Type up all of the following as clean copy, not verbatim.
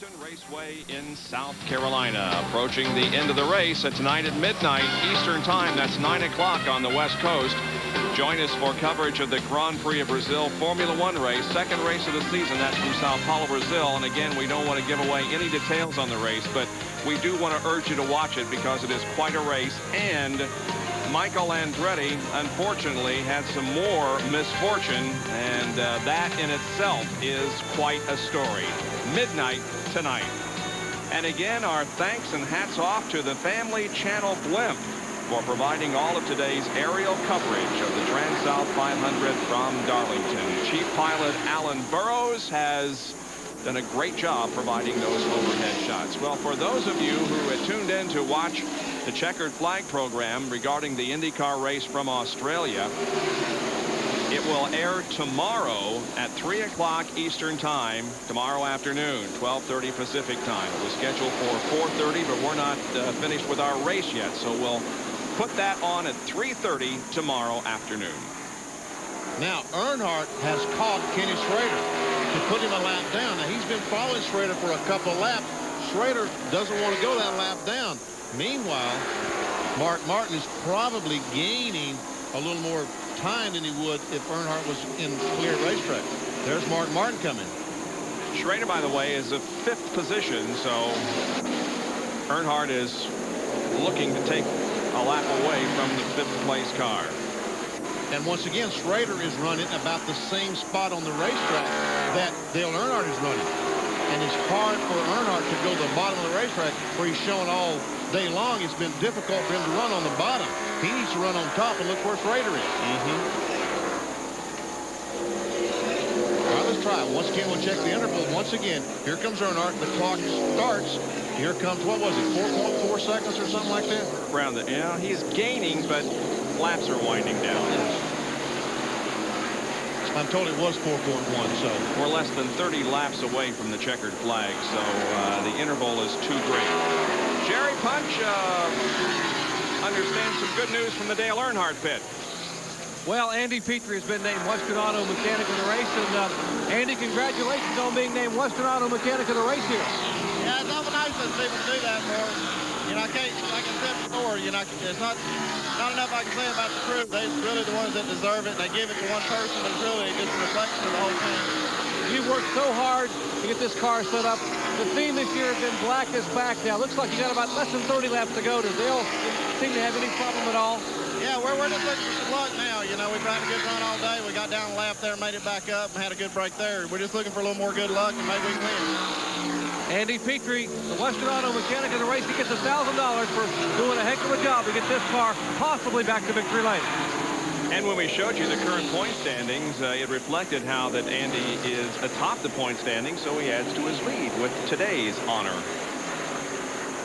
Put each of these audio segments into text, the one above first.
Darlington Raceway in South Carolina. Approaching the end of the race tonight at midnight Eastern Time. That's 9 o'clock on the West Coast. Join us for coverage of the Grand Prix of Brazil Formula One race, second race of the season. That's from Sao Paulo, Brazil. And again, we don't want to give away any details on the race, but we do want to urge you to watch it because it is quite a race. And Michael Andretti, unfortunately, had some more misfortune, and that in itself is quite a story. Midnight tonight. And again, our thanks and hats off to the Family Channel Blimp for providing all of today's aerial coverage of the Transouth 500 from Darlington. Chief pilot Alan Burrows has done a great job providing those overhead shots. Well, for those of you who had tuned in to watch the checkered flag program regarding the IndyCar race from Australia, it will air tomorrow at 3 o'clock Eastern Time, tomorrow afternoon, 12:30 Pacific Time. It was scheduled for 4:30, but we're not finished with our race yet, so we'll put that on at 3:30 tomorrow afternoon. Now, Earnhardt has caught Kenny Schrader to put him a lap down. Now, he's been following Schrader for a couple laps. Schrader doesn't want to go that lap down. Meanwhile, Mark Martin is probably gaining a little more time than he would if Earnhardt was in clear racetrack. There's Mark Martin coming. Schrader, by the way, is a 5th position, so Earnhardt is looking to take a lap away from the 5th place car. And once again, Schrader is running about the same spot on the racetrack that Dale Earnhardt is running. And it's hard for Earnhardt to go to the bottom of the racetrack where he's showing all day long. It's been difficult for him to run on the bottom. He needs to run on top and look where Schrader is. All right, let's try it. Once again, we'll check the interval. Once again, here comes Earnhardt. The clock starts. Here comes, what was it, 4.4 seconds or something like that? Around the, yeah, he's gaining, but laps are winding down. I'm told it was 4.1, so we're less than 30 laps away from the checkered flag, so the interval is too great. Jerry Punch understands some good news from the Dale Earnhardt pit. Well, Andy Petrie has been named Western Auto Mechanic of the race, and Andy, congratulations on being named Western Auto Mechanic of the race here. Yeah, it's awful nice that people do that for us. You know, I can't, like I said before, you know, it's not enough I can say about the crew. They're really the ones that deserve it. They give it to one person, but it's really just a reflection of the whole team. You worked so hard to get this car set up. The theme this year has been black is back now. Looks like you got about less than 30 laps to go. Does Dale seem to have any problem at all? Yeah, we're just looking for some luck now. You know, we've had a good run all day. We got down a lap there, made it back up, and had a good break there. We're just looking for a little more good luck, and maybe we can win. Andy Petrie, the Western Auto Mechanic of the race, he gets $1,000 for doing a heck of a job to get this car possibly back to victory lane. And when we showed you the current point standings, it reflected how that Andy is atop the point standings, so he adds to his lead with today's honor.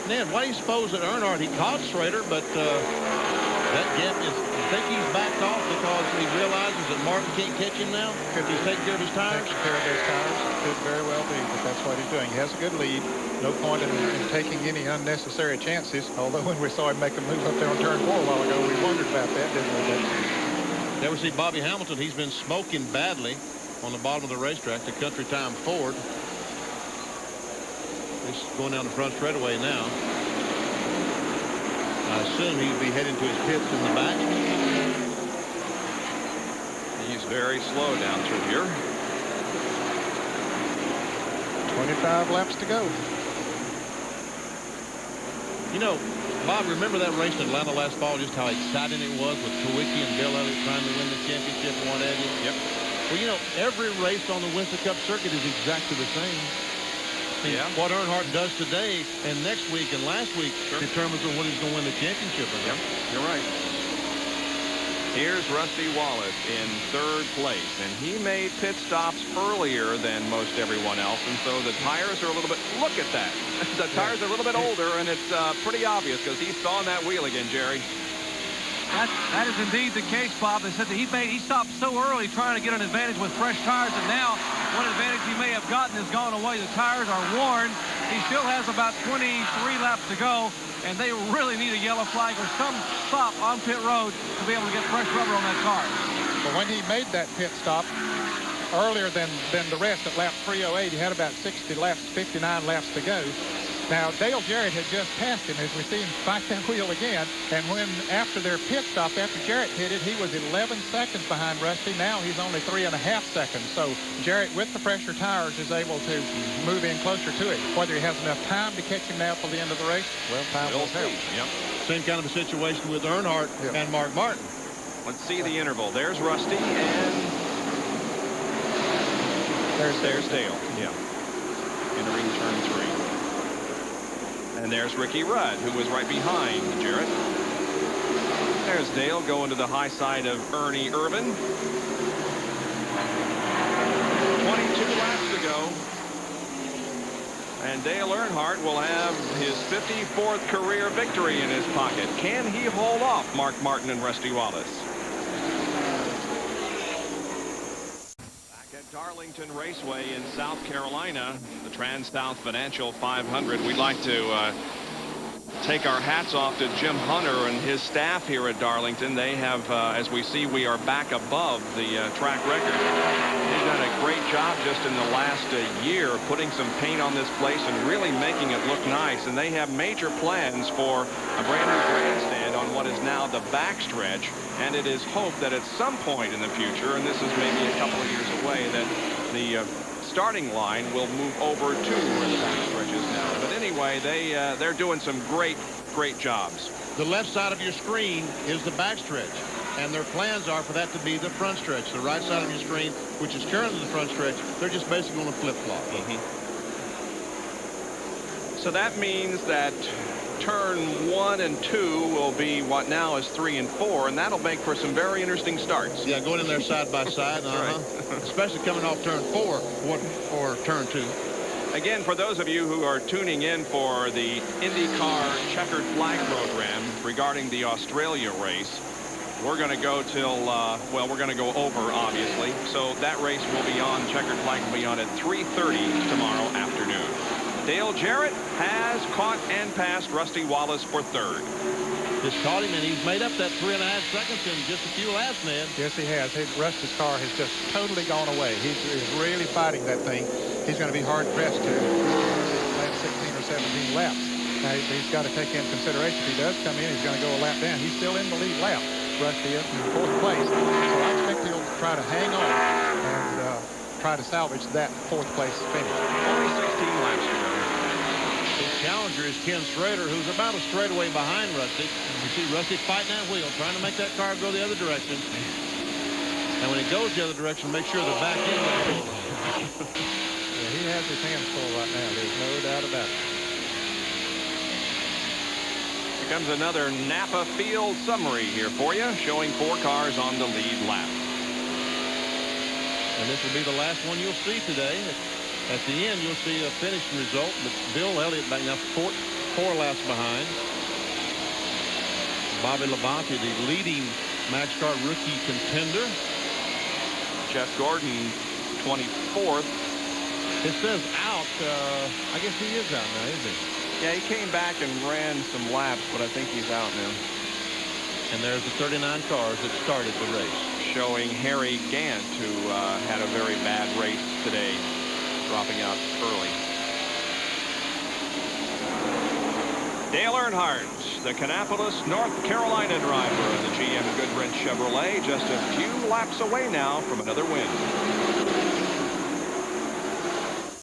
Ned, why do you suppose that Earnhardt, he caught Schrader, but that gap is, I think he's backed off because he realizes that Martin can't catch him now? Could he take care of his tires? Taking care of those tires could very well be, but that's what he's doing. He has a good lead. No point in taking any unnecessary chances, although when we saw him make a move up there on turn 4 a while ago, we wondered about that, didn't we? There we see Bobby Hamilton. He's been smoking badly on the bottom of the racetrack, the Country Time Ford. He's going down the front straightaway now. I assume he'd be heading to his pits in the back. He's very slow down through here. 25 laps to go. You know, Bob, remember that race in Atlanta last fall, just how exciting it was with Kawicki and Bill Elliott trying to win the championship and what have you? Yep. Well, you know, every race on the Winston Cup circuit is exactly the same. Yeah. What Earnhardt does today and next week and last week determines on what he's going to win the championship or not. Yep, you're right. Here's Rusty Wallace in 3rd place, and he made pit stops earlier than most everyone else, and so the tires are a little bit, look at that. The tires are a little bit older, and it's pretty obvious because he's on that wheel again, Jerry. That is indeed the case, Bob. They said that he stopped so early trying to get an advantage with fresh tires, and now one advantage he may have gotten has gone away. The tires are worn. He still has about 23 laps to go, and they really need a yellow flag or some stop on pit road to be able to get fresh rubber on that car. But when he made that pit stop, earlier than the rest at lap 3:08. He had about 60 laps, 59 laps to go. Now, Dale Jarrett had just passed him as we see him spike that wheel again. And when, after their pit stop, after Jarrett pitted, he was 11 seconds behind Rusty. Now he's only 3.5 seconds. So Jarrett, with the pressure tires, is able to move in closer to it. Whether he has enough time to catch him now till the end of the race, well, time will tell. Yep. Same kind of a situation with Earnhardt and Mark Martin. Let's see the interval. There's Rusty, and there's Dale. Yeah. Entering turn 3. And there's Ricky Rudd, who was right behind Jarrett. There's Dale going to the high side of Ernie Irvin. 22 laps to go. And Dale Earnhardt will have his 54th career victory in his pocket. Can he hold off Mark Martin and Rusty Wallace? Darlington Raceway in South Carolina, the Transouth Financial 500. We'd like to take our hats off to Jim Hunter and his staff here at Darlington. They have, as we see, we are back above the track record. They've done a great job just in the last year putting some paint on this place and really making it look nice. And they have major plans for a brand new grandstand on what is now the backstretch. And it is hoped that at some point in the future, and this is maybe a couple of years away, that the starting line will move over to where the backstretch is now. But anyway, they're doing some great jobs. The left side of your screen is the backstretch, and their plans are for that to be the front stretch. The right side of your screen, which is currently the front stretch, they're just basically going to flip-flop. So that means that turn 1 and 2 will be what now is 3 and 4, and that'll make for some very interesting starts. Yeah, going in there side by side, right. Especially coming off turn 4 or turn 2. Again, for those of you who are tuning in for the IndyCar checkered flag program regarding the Australia race, we're going to go till, well, we're going to go over, obviously. So that race will be on, checkered flag will be on at 3:30 tomorrow afternoon. Dale Jarrett has caught and passed Rusty Wallace for 3rd. Just caught him, and he's made up that 3.5 seconds in just a few laps, Ned. Yes, he has. Rusty's car has just totally gone away. He's really fighting that thing. He's going to be hard-pressed to last 16 or 17 laps. Now, he's got to take into consideration if he does come in, he's going to go a lap down. He's still in the lead lap. Rusty is in 4th place. So I expect he'll try to hang on and try to salvage that 4th place finish. Only 16 laps to go. His challenger is Ken Schrader, who's about a straightaway behind Rusty. You see Rusty fighting that wheel, trying to make that car go the other direction. And when it goes the other direction, make sure the back end will go. Yeah, he has his hands full right now. There's no doubt about it. Here comes another Napa Field summary here for you, showing 4 cars on the lead lap. And this will be the last one you'll see today. At the end, you'll see a finished result, but Bill Elliott back now 4 laps behind. Bobby Labonte, the leading MaxCar rookie contender. Jeff Gordon, 24th. It says out. I guess he is out now, isn't he? Yeah, he came back and ran some laps, but I think he's out now. And there's the 39 cars that started the race. Showing Harry Gant, who had a very bad race today, dropping out early. Dale Earnhardt, the Kannapolis, North Carolina driver of the GM Goodwrench Chevrolet, just a few laps away now from another win.